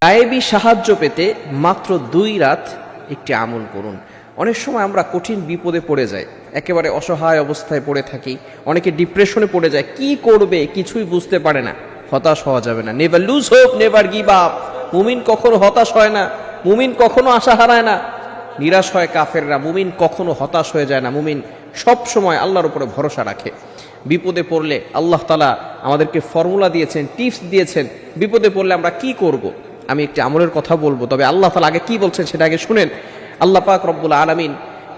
গায়েবী সাহায্য পেতে মাত্র 2 রাত একটি আমল করুন। অনেক সময় আমরা কঠিন বিপদে পড়ে যাই, একেবারে অসহায় অবস্থায় পড়ে থাকি, অনেকে ডিপ্রেশনে পড়ে যায়, কি করবে কিছুই বুঝতে পারে না। হতাশ হওয়া যাবে না। Never lose hope, never give up. মুমিন কখনো হতাশ হয় না, মুমিন কখনো আশা হারায় না। নিরাশ হয় কাফেররা, মুমিন কখনো হতাশ হয়ে যায় না। মুমিন সব সময় আল্লাহর উপরে ভরসা রাখে। বিপদে পড়লে আল্লাহ তাআলা আমাদেরকে ফর্মুলা দিয়েছেন, টিপস দিয়েছেন। বিপদে পড়লে আমরা কি করব। আমি একটি আমলের কথা বলবো, তবে আল্লাহ তাআলা আগে কি বলছেন সেটা আগে শুনেন। আল্লাহ পাক রব্বুল আলামিন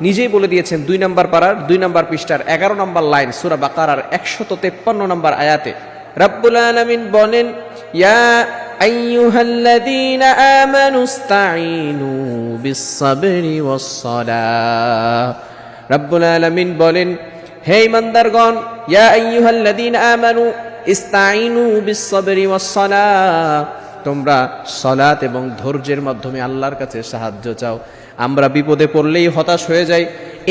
নিজেই বলে দিয়েছেন 2 নম্বর পারার 2 নম্বর পৃষ্ঠার 11 নম্বর লাইন সূরা বাকারার 153 নম্বর আয়াতে রব্বুল আলামিন বলেন, ইয়া আইয়ুহাল্লাযীনা আমানুস্তাঈনু বিস-সাবরি ওয়াস-সালাহ। রব্বুল আলামিন বলেন, হে ঈমানদারগণ, ইয়া আইয়ুহাল্লাযীনা আমানু ইস্তাঈনু বিস-সাবরি ওয়াস-সালাহ, তোমরা সালাত এবং ধৈর্যের মাধ্যমে আল্লাহর কাছে সাহায্য চাও। আমরা বিপদে পড়লেই হতাশ হয়ে যাই,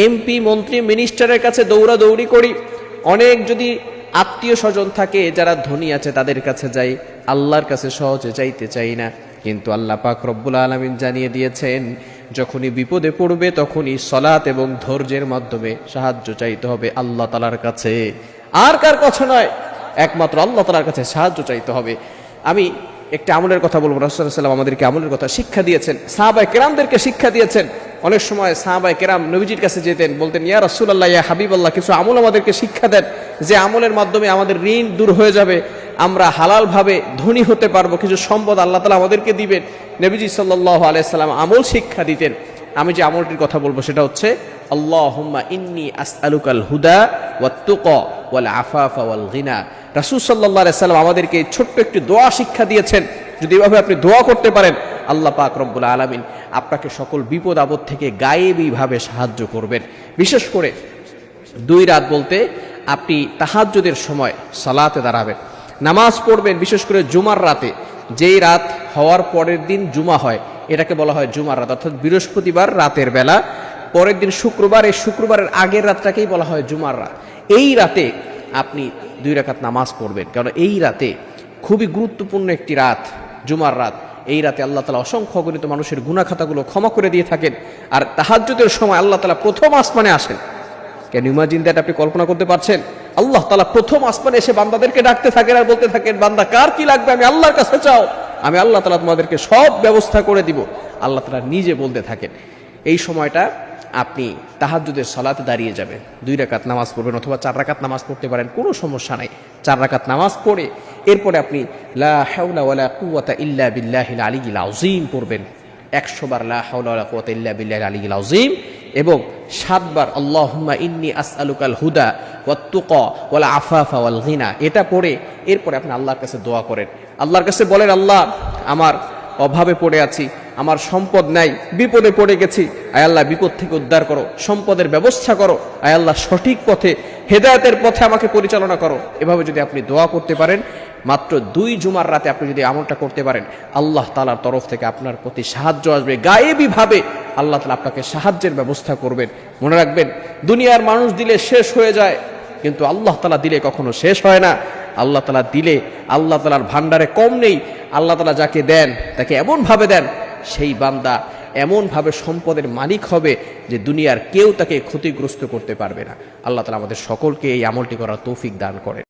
এমপি মন্ত্রী মিনিস্টারের কাছে দৌড়াদৌড়ি করি। অনেক যদি আত্মীয় স্বজন থাকে যারা ধনী আছে তাদের কাছে যাই, আল্লাহর কাছে সহজে চাইতে চাই না। কিন্তু আল্লাহ পাক রব্বুল আলামিন জানিয়ে দিয়েছেন, যখনই বিপদে পড়বে তখনই সালাত এবং ধৈর্যের মাধ্যমে সাহায্য চাইতে হবে আল্লাহ তাআলার কাছে, আর কার কাছে নয়, একমাত্র আল্লাহ তাআলার কাছে সাহায্য চাইতে হবে। আমি একটা আমলের কথা বলবো। রাসূলুল্লাহ সাল্লাল্লাহু আলাইহি ওয়াসাল্লাম আমাদেরকে আমলের কথা শিক্ষা দিয়েছেন, সাহাবায়ে কেরামদেরকে শিক্ষা দিয়েছেন। অনেক সময় সাহাবায়ে কেরাম নবীজির কাছে যেতেন, বলতেন, ইয়া রাসূলুল্লাহ, ইয়া হাবিবাল্লাহ, কিছু আমল আমাদেরকে শিক্ষা দেন, যে আমলের মাধ্যমে আমাদের ঋণ দূর হয়ে যাবে, আমরা হালালভাবে ধনী হতে পারবো, কিছু সম্পদ আল্লাহ তাআলা আমাদেরকে দিবেন। নবীজি সাল্লাল্লাহু আলাইহি ওয়াসাল্লাম আমল শিক্ষা দিতেন। আমি যে আমলটির কথা বলবো সেটা হচ্ছে, আল্লাহুম্মা ইন্নী আসআলুকাল হুদা ওয়াত তুকা ওয়াল আফাফা ওয়াল গিনা। রাসূল সাল্লাল্লাহু আলাইহি ওয়াসাল্লাম আমাদেরকে ছোট্ট একটি দোয়া শিক্ষা দিয়েছেন। যদি এভাবে আপনি দোয়া করতে পারেন, আল্লাহ পাক রব্বুল আলামিন আপনাকে সকল বিপদ আপদ থেকে গায়েবীভাবে সাহায্য করবেন। বিশেষ করে 2 রাত বলতে আপনি তাহাজ্জুদের সময় সালাতে দাঁড়াবেন, নামাজ পড়বেন। বিশেষ করে জুমার রাতে, যেই রাত হওয়ার পরের দিন জুমা হয়, এটাকে বলা হয় জুমার রাত, অর্থাৎ বৃহস্পতিবার রাতের বেলা, পরের দিন শুক্রবার, এই শুক্রবারের আগের রাতটাকেই বলা হয় জুমার রাত। এই রাতে আপনি 2 রাকাত নামাজ পড়বেন, কারণ এই রাতে খুবই গুরুত্বপূর্ণ একটি রাত, জুমার রাত। এই রাতে আল্লাহ তাআলা অসংখ্য অগণিত মানুষের গুনাহ খাতাগুলো ক্ষমা করে দিয়ে থাকেন। আর তাহাজ্জুদের সময় আল্লাহ তাআলা প্রথম আসমানে আসেন। Can you imagine that? আপনি কল্পনা করতে পারছেন? আল্লাহ তাআলা প্রথম আসমানে এসে বান্দাদেরকে ডাকতে থাকেন আর বলতে থাকেন, বান্দা কার কি লাগবে আমি আল্লাহর কাছে চাও, আমি আল্লাহ তাআলা তোমাদেরকে সব ব্যবস্থা করে দিব। আল্লাহ তাআলা নিজে বলতে থাকেন। এই সময়টা আপনি তাহাজ্জুদের সালাতে দাঁড়িয়ে যাবেন, 2 রাকাত নামাজ পড়বেন, অথবা 4 রাকাত নামাজ পড়তে পারেন, কোনো সমস্যা নাই। 4 রাকাত নামাজ পড়ে এরপরে আপনি লা হাওলা ওয়ালা কুওয়াতা ইল্লা বিল্লাহিল আলিয়্যিল আযীম পড়বেন। 100 বার লা হাওলা ওয়ালা কুওয়াতা ইল্লা বিল্লাহিল আলিয়্যিল আযীম, এবং 7 বার আল্লাহুম্মা ইন্নী আসআলুকাল হুদা ওয়াত তুকা ওয়াল আফাফা ওয়াল গিনা। এটা পড়ে এরপরে আপনি আল্লাহর কাছে দোয়া করেন। আল্লাহর কাছে বলেন, আল্লাহ, আমার অভাবে পড়ে আছি, আমার সম্পদ নাই, বিপদে পড়ে গেছি, আয় আল্লাহ বিপদ থেকে উদ্ধার করো, সম্পদের ব্যবস্থা করো, আয় আল্লাহ সঠিক পথে, হেদায়েতের পথে আমাকে পরিচালনা করো। এভাবে যদি আপনি দোয়া করতে পারেন, মাত্র 2 জুমার রাতে আপনি যদি আমলটা করতে পারেন, আল্লাহ তাআলার তরফ থেকে আপনার প্রতি সাহায্য আসবে। গায়েবীভাবে আল্লাহ তাআলা আপনাকে সাহায্যের ব্যবস্থা করবেন। মনে রাখবেন, দুনিয়ার মানুষ দিলে শেষ হয়ে যায়, কিন্তু আল্লাহ তাআলা দিলে কখনো শেষ হয় না। আল্লাহ তাআলা দিলে আল্লাহ তাআলার ভান্ডারে কম নেই। আল্লাহ তাআলা যাকে দেন তাকে এমনভাবে দেন, সেই বান্দা এমনভাবে সম্পদের মালিক হবে যে দুনিয়ার কেউ তাকে ক্ষতিগ্রস্ত করতে পারবে না। আল্লাহ তাআলা আমাদের সকলকে এই আমলটি করার তৌফিক দান করেন।